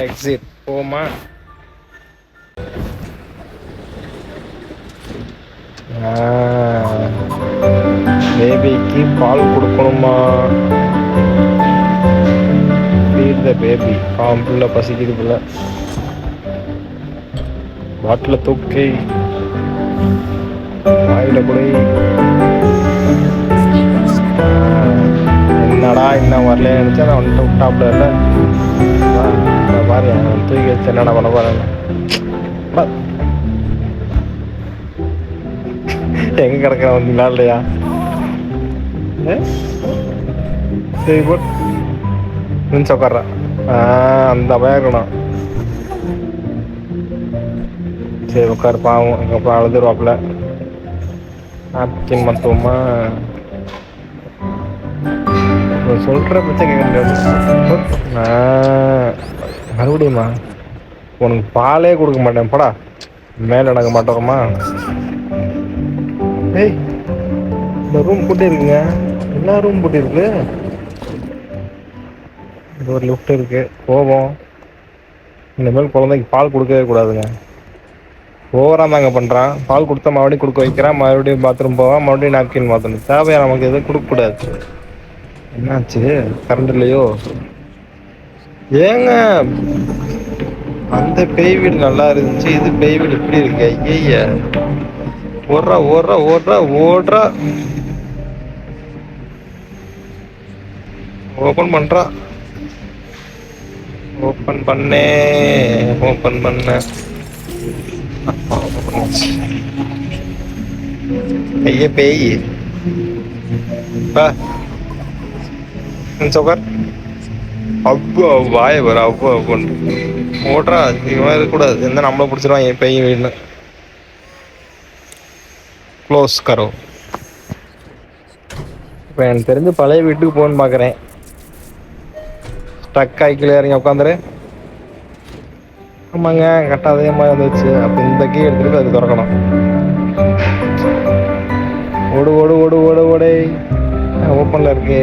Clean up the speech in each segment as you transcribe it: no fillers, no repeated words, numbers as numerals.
Exit போமா. பேபிக்கு பால் கொடுக்கணுமா? Feed the baby. புள்ள பசிக்குது புள்ள. பாட்டில தூக்கி வாயில குடி. என்னடா இன்னும் வரல நினச்சா நான் வந்துட்டு விட்டாப்ல இல்லை பாரு தூக்கி வச்சு என்னடா பண்ண போறேன்னு. எங்க கிடக்கிற வந்தீங்களா இல்லையா? சரி போட் நினச்சி உட்கார்றேன். அந்த பயம் இருக்கணும். சரி உட்காரு. பாவம் எங்கள் அப்பா அழுதுருவாப்புல. நாப்கின் மத்துவமா சொல்கிற பச்சை கேட்க முடியாது. மறுபடியுமா உனக்கு பாலே கொடுக்க மாட்டேன் போடா. மேலே நடக்க மாட்டோமா? ஏய் இந்த ரூம் பூட்டி இருக்குங்க. எல்லா ரூம் பூட்டி இருக்கு. இது ஒரு லிஃப்ட் இருக்கு. போவோம். இனிமேல் குழந்தைக்கு பால் கொடுக்கவே கூடாதுங்க. ஓவரா தாங்க பண்ணுறான். பால் கொடுத்தா மறுபடியும் கொடுக்க வைக்கிறான். மறுபடியும் பாத்ரூம் போவான். மறுபடியும் நாப்கின் மாற்றணும். தேவையா நமக்கு எதுவும் கொடுக்கக்கூடாது. என்னாச்சு? கரண்ட் இல்லையோ? ஏங்க அந்த பேய் வீடு நல்லா இருந்துச்சு. இது பேய் வீடு இப்படி இருக்கு. ஐய ஓடுறா ஓடுறா ஓடுறா ஓடுறா. ஓபன் பண்றா. ஓபன் பண்ணே. ஓபன் பண்ண. ஐய பேய் சோக்கர் அவ்வளோ வாய வர அவ்வளோ கொண்டு ஓடுறா. இவன் இருக்கக்கூடாது. எந்த நம்மளை பிடிச்சிருவான் என் பையன் வீடுன்னு. க்ளோஸ் கரோ. இப்போ எனக்கு தெரிஞ்சு பழைய வீட்டுக்கு போகணுன்னு பார்க்குறேன். ஸ்டக் ஆகிக்கல இறங்கி உட்காந்துரு. ஆமாங்க கரெக்டாக அதே மாதிரி வந்துச்சு. அப்போ இந்த கீ எடுத்துகிட்டு அது திறக்கணும். ஓடு ஓடு ஓடு ஓடு ஓடே. ஓப்பனில் இருக்கு.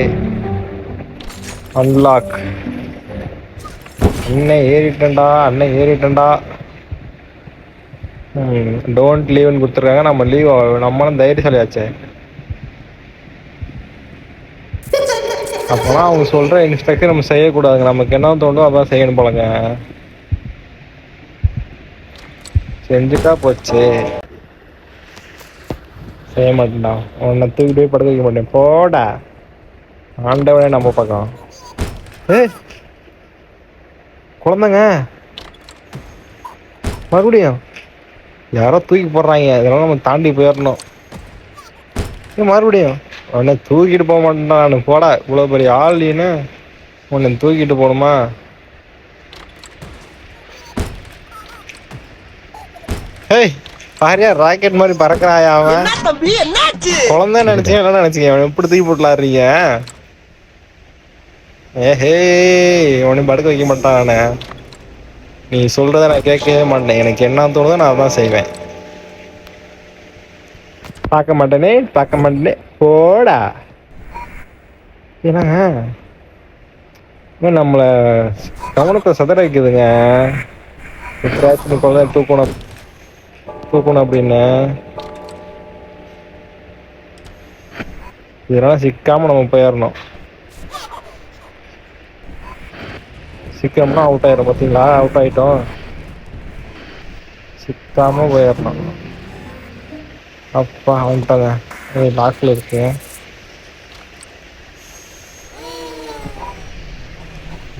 அன்லாக். அண்ணன் ஏறிட்டண்டா. டோன்ட் லீவ்னு கொடுத்துருக்காங்க. நம்ம லீவ் நம்மளும் தைரியசாலியாச்சே. அப்போலாம் அவங்க சொல்கிற இன்ஸ்ட்ரக்ஷன் நம்ம செய்யக்கூடாதுங்க. நமக்கு என்ன தோணும் அதான் செய்யணும் போலங்க. செஞ்சுட்டா போச்சு. செய்ய மாட்டேன்டா. உன்னை தூக்கிட்டு போய் படுக்க வைக்க மாட்டேன். போடா ஆண்டவனே நம்ம பக்கம். குழந்தைங்க மறுபடியும் யாரோ தூக்கி போடுறாங்க. இதெல்லாம் நம்ம தாண்டி போயிடணும். மறுபடியும் உன்னை தூக்கிட்டு போக மாட்டேன்டா நான். போடா இவ்வளோ பெரிய ஆள் நீன்னு. உன்னை தூக்கிட்டு போகணுமா? ஏய் பாரியா ராக்கெட் மாதிரி பறக்கிறாயா அவன். குழந்தை நினைச்சீங்க என்ன நினைச்சீங்க? அவன் எப்படி தூக்கி போட்டுலாடுறீங்க? ஏஹே உன்னை படுக்க வைக்க மாட்டானே. நீ சொல்றத நான் கேட்கவே மாட்டேன். எனக்கு என்ன தோணுதோ நான் அதான் செய்வேன். பார்க்க மாட்டேனே. போடா. ஏன்னாங்க நம்மள கவனத்தை சதற வைக்குதுங்க. குழந்தை தூக்கணும் அப்படின்னு. இதெல்லாம் சிக்காம நம்ம போயிடணும். சிக்கம்னா அவுட் ஆயிரும். பார்த்தீங்களா? அவுட் ஆயிட்டோம். சிக்காம போயிடணும். அப்பா வந்துட்டாங்க. லாக்கில் இருக்கு.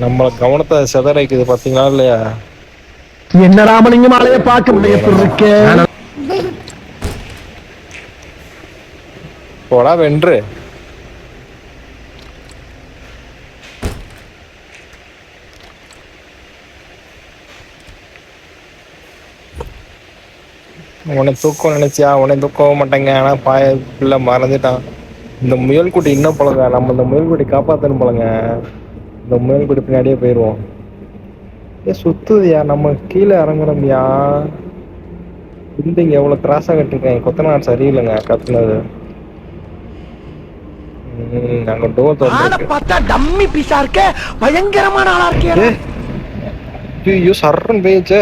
நம்மள கவனத்தை சிதறைக்குது. பார்த்தீங்களா இல்லையா? என்ன ராமலிங்க மாலையை பார்க்க முடிய போடா வென்று. உன்னை தூக்கம் நினைச்சியா? உன்னை தூக்கவும் மாட்டேங்க. ஆனா பிள்ளை மறந்துட்டான். இந்த முயல்குட்டி இன்னும் போலங்க. நம்ம இந்த முயல்குட்டி காப்பாத்தணும் போலங்க. இந்த முயல்குட்டி பின்னாடியே போயிடுவோம். சுத்துதியா? நம்ம கீழே இறங்குறோம்யா. பில்டிங் எவ்வளவு கிராஸா கட்டிருக்கேன். கொத்தனார் சரியில்லைங்க கத்துனது. அங்க டோர் திறந்து டம்மி பீஸா இருக்க. பயங்கரமான ஆளா இருக்கே. ஐயோ சர்றன் போயிடுச்சு